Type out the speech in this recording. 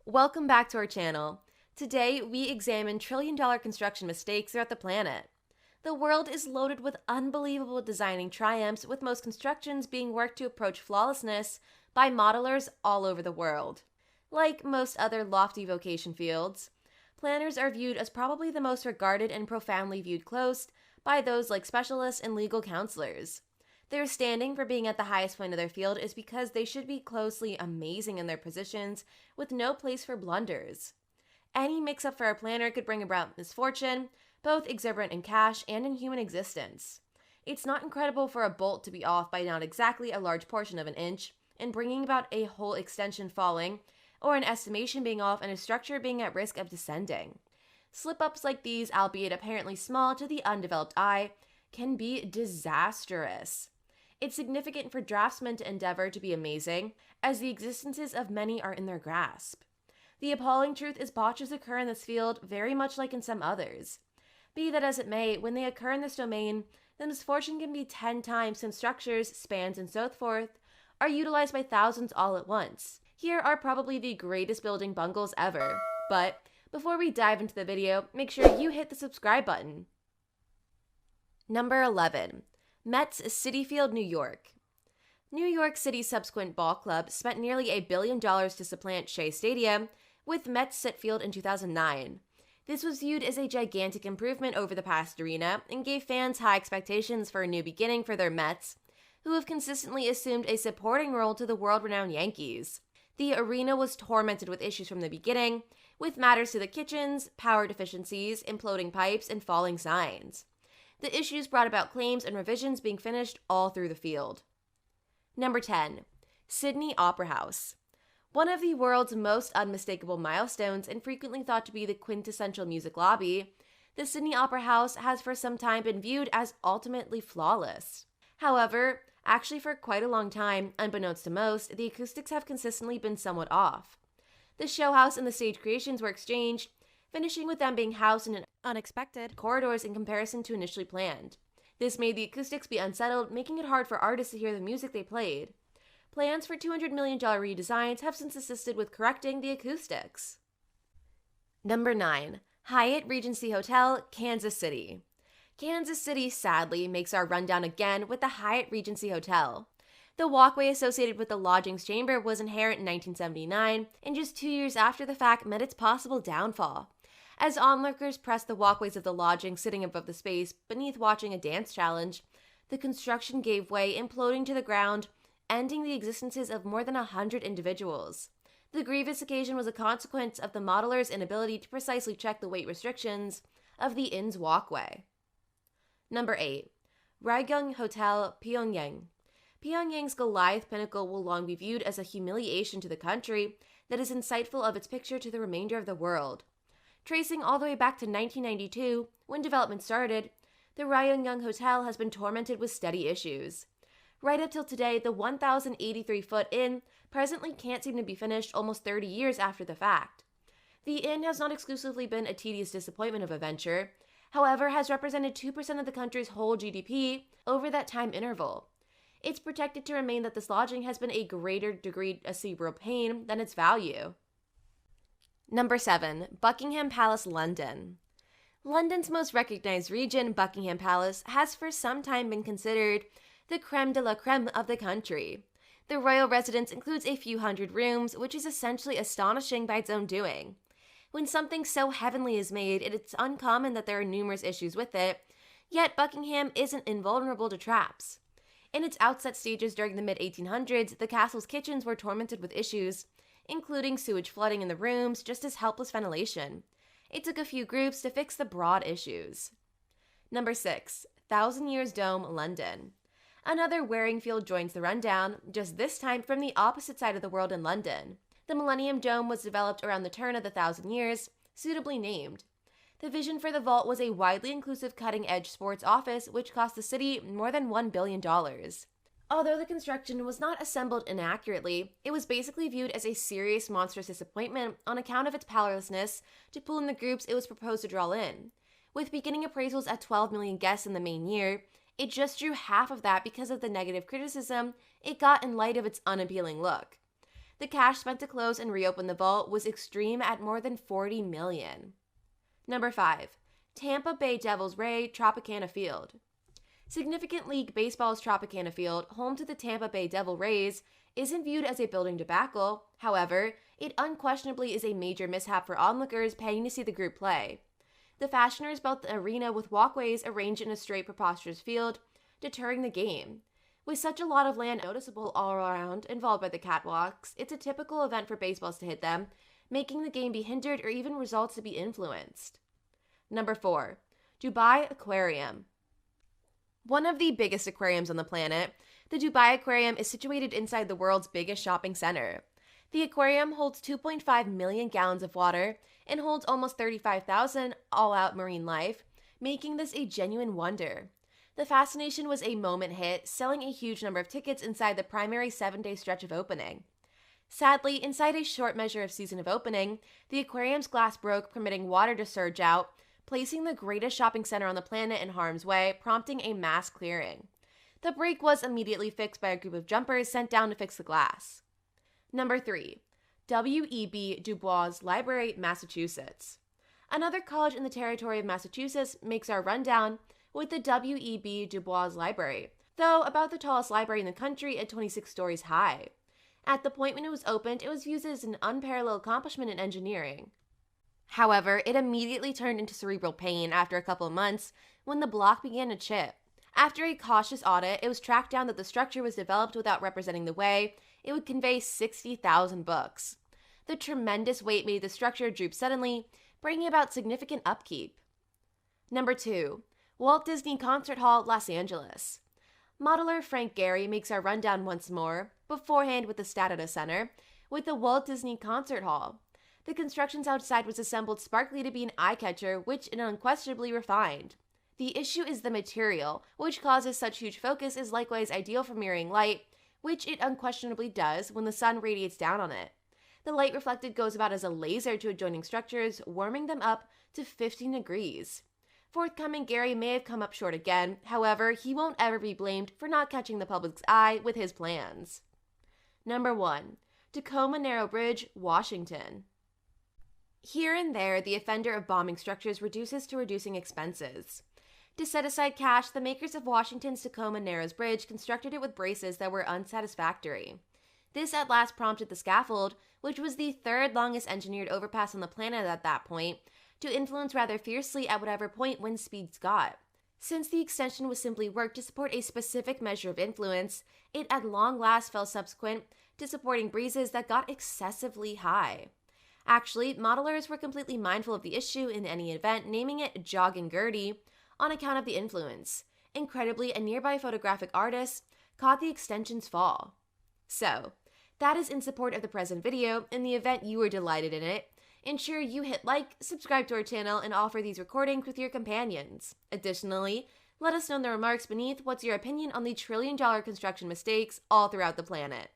Welcome back to our channel. Today, we examine trillion-dollar construction mistakes throughout the planet. The world is loaded with unbelievable designing triumphs, with most constructions being worked to approach flawlessness by modelers all over the world. Like most other lofty vocation fields, planners are viewed as probably the most regarded and profoundly viewed close by those like specialists and legal counselors. Their standing for being at the highest point of their field is because they should be closely amazing in their positions with no place for blunders. Any mix-up for a planner could bring about misfortune, both exorbitant in cash and in human existence. It's not incredible for a bolt to be off by not exactly a large portion of an inch and bringing about a whole extension falling, or an estimation being off and a structure being at risk of descending. Slip-ups like these, albeit apparently small to the undeveloped eye, can be disastrous. It's significant for draftsmen to endeavor to be amazing, as the existences of many are in their grasp. The appalling truth is botches occur in this field very much like in some others. Be that as it may, when they occur in this domain, the misfortune can be 10 times since structures, spans, and so forth are utilized by thousands all at once. Here are probably the greatest building bungles ever. But before we dive into the video, make sure you hit the subscribe button. Number 11. Mets Citi Field, New York. New York City's subsequent ball club spent nearly $1 billion to supplant Shea Stadium with Mets Citi Field in 2009. This was viewed as a gigantic improvement over the past arena and gave fans high expectations for a new beginning for their Mets, who have consistently assumed a supporting role to the world-renowned Yankees. The arena was tormented with issues from the beginning, with matters to the kitchens, power deficiencies, imploding pipes, and falling signs. The issues brought about claims and revisions being finished all through the field. Number 10. Sydney Opera House. One of the world's most unmistakable milestones and frequently thought to be the quintessential music lobby, the Sydney Opera House has for some time been viewed as ultimately flawless. However, actually for quite a long time, unbeknownst to most, the acoustics have consistently been somewhat off. The show house and the stage creations were exchanged, finishing with them being housed in unexpected corridors in comparison to initially planned. This made the acoustics be unsettled, making it hard for artists to hear the music they played. Plans for $200 million redesigns have since assisted with correcting the acoustics. Number 9. Hyatt Regency Hotel, Kansas City. Kansas City sadly makes our rundown again with the Hyatt Regency Hotel. The walkway associated with the lodgings chamber was inherent in 1979, and just 2 years after the fact met its possible downfall. As onlookers pressed the walkways of the lodging sitting above the space beneath watching a dance challenge, the construction gave way, imploding to the ground, ending the existences of more than 100 individuals. The grievous occasion was a consequence of the modeler's inability to precisely check the weight restrictions of the inn's walkway. Number 8. Ryeong Hotel, Pyongyang. Pyongyang's Goliath pinnacle will long be viewed as a humiliation to the country that is insightful of its picture to the remainder of the world. Tracing all the way back to 1992, when development started, the Ryeong Hotel has been tormented with steady issues. Right up till today, the 1,083-foot inn presently can't seem to be finished almost 30 years after the fact. The inn has not exclusively been a tedious disappointment of a venture, however, has represented 2% of the country's whole GDP over that time interval. It's projected to remain that this lodging has been a greater degree of cerebral pain than its value. Number 7. Buckingham Palace, London. London's most recognized region, Buckingham Palace, has for some time been considered the creme de la creme of the country. The royal residence includes a few hundred rooms, which is essentially astonishing by its own doing. When something so heavenly is made, it's uncommon that there are numerous issues with it, yet Buckingham isn't invulnerable to traps. In its outset stages during the mid-1800s, the castle's kitchens were tormented with issues, including sewage flooding in the rooms, just as helpless ventilation. It took a few groups to fix the broad issues. Number 6. Thousand Years Dome, London. Another wearing field joins the rundown, just this time from the opposite side of the world in London. The Millennium Dome was developed around the turn of the 1,000 years, suitably named. The vision for the vault was a widely inclusive cutting-edge sports office which cost the city more than $1 billion. Although the construction was not assembled inaccurately, it was basically viewed as a serious monstrous disappointment on account of its powerlessness to pull in the groups it was proposed to draw in. With beginning appraisals at 12 million guests in the main year, it just drew half of that because of the negative criticism it got in light of its unappealing look. The cash spent to close and reopen the vault was extreme at more than $40 million. Number 5. Tampa Bay Devils Ray Tropicana Field. Significant League Baseball's Tropicana Field, home to the Tampa Bay Devil Rays, isn't viewed as a building debacle. However, it unquestionably is a major mishap for onlookers paying to see the group play. The fashioners built the arena with walkways arranged in a straight, preposterous field, deterring the game. With such a lot of land noticeable all around involved by the catwalks, it's a typical event for baseballs to hit them, making the game be hindered or even results to be influenced. Number 4. Dubai Aquarium. One of the biggest aquariums on the planet, the Dubai Aquarium is situated inside the world's biggest shopping center. The aquarium holds 2.5 million gallons of water and holds almost 35,000 all-out marine life, making this a genuine wonder. The fascination was a moment hit, selling a huge number of tickets inside the primary 7-day stretch of opening. Sadly, inside a short measure of season of opening, the aquarium's glass broke, permitting water to surge out, placing the greatest shopping center on the planet in harm's way, prompting a mass clearing. The break was immediately fixed by a group of jumpers sent down to fix the glass. Number 3. W.E.B. Du Bois Library, Massachusetts. Another college in the territory of Massachusetts makes our rundown with the W.E.B. Du Bois Library, though about the tallest library in the country at 26 stories high. At the point when it was opened, it was viewed as an unparalleled accomplishment in engineering. However, it immediately turned into cerebral pain after a couple of months when the block began to chip. After a cautious audit, it was tracked down that the structure was developed without representing the way it would convey 60,000 books. The tremendous weight made the structure droop suddenly, bringing about significant upkeep. Number 2. Walt Disney Concert Hall, Los Angeles. Modeler Frank Gehry makes our rundown once more, beforehand with the Stadata Center, with the Walt Disney Concert Hall. The constructions outside was assembled sparkly to be an eye-catcher, which it unquestionably refined. The issue is the material, which causes such huge focus is likewise ideal for mirroring light, which it unquestionably does when the sun radiates down on it. The light reflected goes about as a laser to adjoining structures, warming them up to 15 degrees. Forthcoming Gehry may have come up short again, however, he won't ever be blamed for not catching the public's eye with his plans. Number 1. Tacoma Narrow Bridge, Washington. Here and there, the offender of bombing structures reduces to reducing expenses. To set aside cash, the makers of Washington's Tacoma Narrows Bridge constructed it with braces that were unsatisfactory. This at last prompted the scaffold, which was the third longest engineered overpass on the planet at that point, to influence rather fiercely at whatever point wind speeds got. Since the extension was simply worked to support a specific measure of influence, it at long last fell subsequent to supporting breezes that got excessively high. Actually, modelers were completely mindful of the issue in any event, naming it Joggin' Gertie on account of the influence. Incredibly, a nearby photographic artist caught the extension's fall. So, that is in support of the present video. In the event you were delighted in it, ensure you hit like, subscribe to our channel, and offer these recordings with your companions. Additionally, let us know in the remarks beneath what's your opinion on the $1 trillion construction mistakes all throughout the planet.